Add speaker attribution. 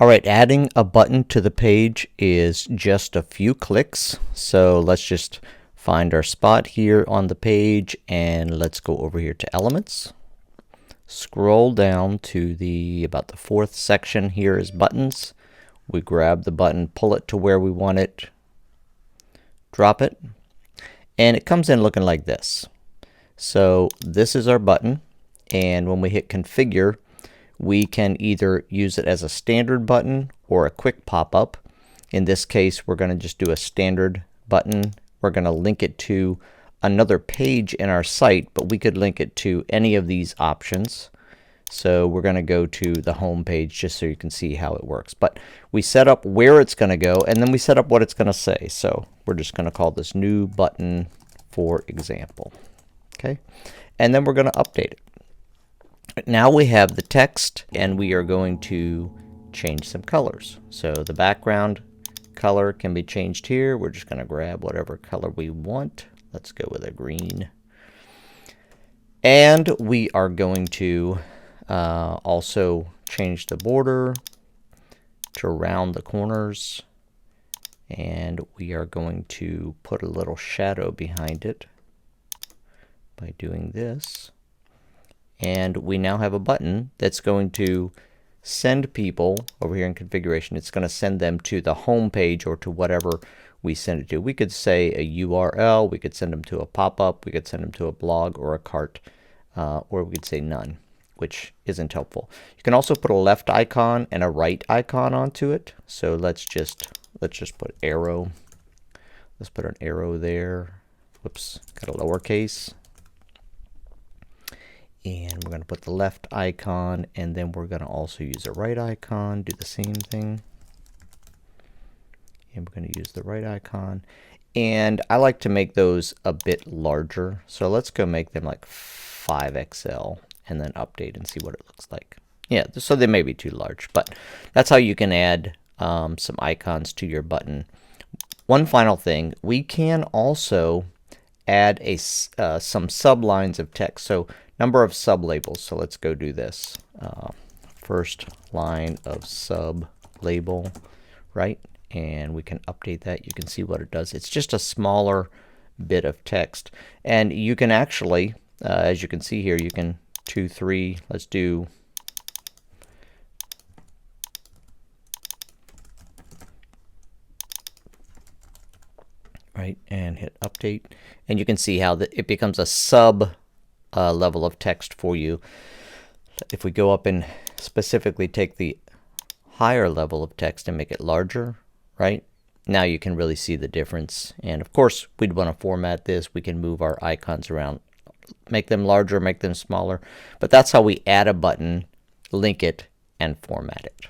Speaker 1: All right, adding a button to the page is just a few clicks. So let's just find our spot here on the page and let's go over here to Elements. Scroll down to about the fourth section here is Buttons. We grab the button, pull it to where we want it, drop it, and it comes in looking like this. So this is our button, and when we hit Configure, we can either use it as a standard button or a quick pop-up. In this case, we're going to just do a standard button. We're going to link it to another page in our site, but we could link it to any of these options. So we're going to go to the home page just so you can see how it works. But we set up where it's going to go, and then we set up what it's going to say. So we're just going to call this new button, for example. Okay, and then we're going to update it. Now we have the text, and we are going to change some colors. So the background color can be changed here. We're just going to grab whatever color we want. Let's go with a green. And we are going to also change the border to round the corners. And we are going to put a little shadow behind it by doing this. And we now have a button that's going to send people over here in configuration. It's going to send them to the home page or to whatever we send it to. We could say a URL, we could send them to a pop-up, we could send them to a blog or a cart, or we could say none, which isn't helpful. You can also put a left icon and a right icon onto it. So let's just put arrow. Let's put an arrow there. Whoops, got a lowercase. And we're going to put the left icon, and then we're going to also use a right icon, do the same thing. And we're going to use the right icon. And I like to make those a bit larger. So let's go make them like 5XL and then update and see what it looks like. Yeah, so they may be too large, but that's how you can add some icons to your button. One final thing, we can also add some sublines of text. So number of sublabels. So let's go do this. First line of sub label, right? And we can update that. You can see what it does. It's just a smaller bit of text. And you can actually, as you can see here, you can 2, 3, let's do right, and hit update. And you can see how it becomes a sub level of text for you. If we go up and specifically take the higher level of text and make it larger, right? Now you can really see the difference. And of course, we'd want to format this. We can move our icons around, make them larger, make them smaller. But that's how we add a button, link it, and format it.